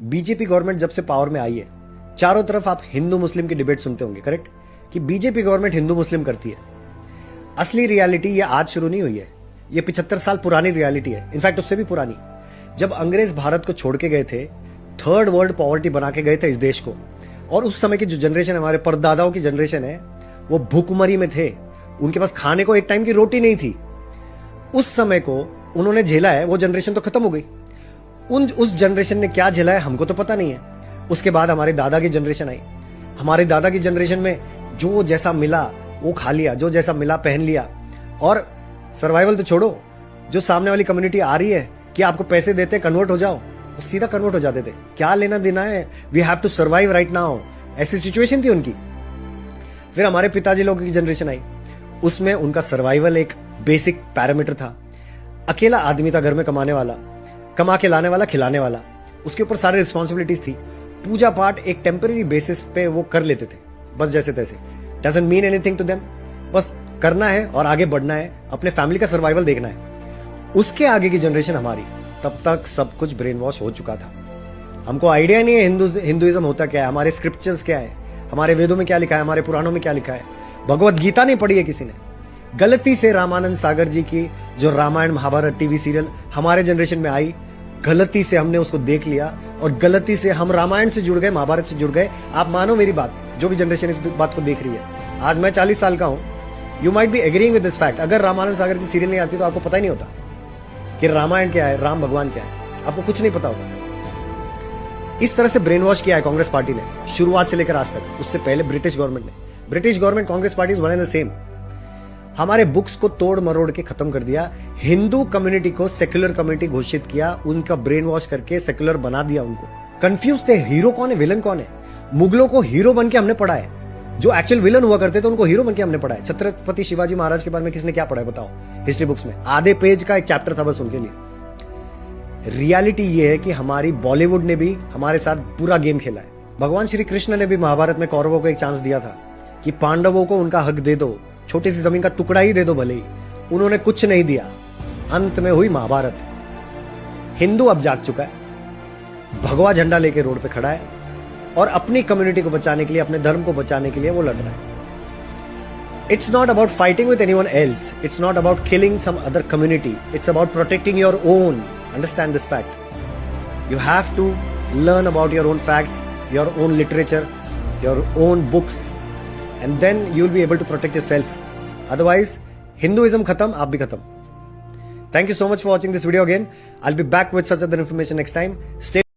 BJP government जब से power में आई है, चारों तरफ आप हिंदू मुस्लिम की डिबेट सुनते होंगे, करेक्ट? कि बीजेपी गवर्नमेंट हिंदू मुस्लिम करती है। असली रियलिटी ये आज शुरू नहीं हुई है, ये 75 साल पुरानी रियलिटी है, इनफैक्ट उससे भी पुरानी। जब अंग्रेज भारत को छोड़ के गए थे, थर्ड वर्ल्ड पॉवर्टी बना के गए थे इस देश को, और उस समय की जो जनरेशन, हमारे परदादाओं की जनरेशन है, वो भूखमरी में थे। उनके पास खाने को एक टाइम की रोटी नहीं थी। उस समय को उन्होंने झेला है, वो जनरेशन तो खत्म हो गई। उस जनरेशन ने क्या झेला है हमको तो पता नहीं है। उसके बाद हमारे दादा की जनरेशन आई। हमारे दादा की जनरेशन में जो जैसा मिला वो खा लिया, जो जैसा मिला पहन लिया, और सर्वाइवल तो छोड़ो, जो सामने वाली कम्युनिटी आ रही है कि आपको पैसे देते कन्वर्ट हो जाओ, वो सीधा कन्वर्ट हो जाते थे। क्या लेना देना है, we have to survive right now, ऐसी सिचुएशन थी उनकी। फिर हमारे पिताजी लोगों की जनरेशन आई, उसमें उनका सर्वाइवल एक बेसिक पैरामीटर था। अकेला आदमी था घर में कमाने वाला, कमा के लाने वाला, खिलाने वाला, उसके ऊपर सारी रिस्पॉन्सिबिलिटीज थी। पूजा पाठ एक टेम्पररी बेसिस पे वो कर लेते थे, बस जैसे तैसे, doesn't mean anything to them, बस करना है और आगे बढ़ना है, अपने फैमिली का सर्वाइवल देखना है। उसके आगे की जनरेशन हमारी, तब तक सब कुछ ब्रेन वॉश हो चुका था। हमको आइडिया नहीं है हिंदुइज्म होता क्या है, हमारे स्क्रिप्चर्स क्या है, हमारे वेदों में क्या लिखा है, हमारे पुराणों में क्या लिखा है। भगवत गीता नहीं पढ़ी है किसी ने। गलती से रामानंद सागर जी की जो रामायण महाभारत टीवी सीरियल हमारे जनरेशन में आई, गलती से हमने उसको देख लिया और गलती से हम रामायण से जुड़ गए, महाभारत से जुड़ गए। आप मानो मेरी बात, जो भी जनरेशन इस बात को देख रही है, आज मैं 40 साल का हूं, you might be agreeing with this fact. अगर रामानंद सागर की सीरियल नहीं आती तो आपको पता ही नहीं होता कि रामायण क्या है, राम भगवान क्या है, आपको कुछ नहीं पता होता। इस तरह से ब्रेन वॉश किया है कांग्रेस पार्टी ने शुरुआत से लेकर आज तक। उससे पहले ब्रिटिश गवर्नमेंट ने, British government, Congress party is one and the same. हमारे बुक्स को तोड़ मरोड़ के खत्म कर दिया, हिंदू कम्युनिटी को सेक्युलर कम्युनिटी घोषित किया, उनका ब्रेन वॉश करके सेक्युलर बना दिया उनको। कंफ्यूज थे, हीरो कौन है, विलन कौन है। मुगलों को हीरो बन के हमने पढ़ा है, जो एक्चुअल विलन हुआ करते थे उनको हीरो बन के हमने पढ़ा है। छत्रपति शिवाजी महाराज के बारे में किसने क्या पढ़ा है बताओ हिस्ट्री बुक्स में? आधे पेज का एक चैप्टर था बस उनके लिए। रियलिटी ये है कि हमारी बॉलीवुड ने भी हमारे साथ पूरा गेम खेला है। भगवान श्री कृष्ण ने भी महाभारत में कौरवों को एक चांस दिया था कि पांडवों को उनका हक दे दो, छोटी सी जमीन का टुकड़ा ही दे दो भले ही। उन्होंने कुछ नहीं दिया, अंत में हुई महाभारत। हिंदू अब जाग चुका है, भगवा झंडा लेके रोड पे खड़ा है और अपनी कम्युनिटी को बचाने के लिए, अपने धर्म को बचाने के लिए वो लड़ रहा है। It's not about fighting with anyone else, it's not about killing some other community, it's about protecting your own. Understand this fact. You have to learn about your own facts, your own literature, your own books, and then you'll be able to protect yourself. Otherwise, Hinduism khatam, aap bhi khatam. Thank you so much for watching this video again. I'll be back with such other information next time. Stay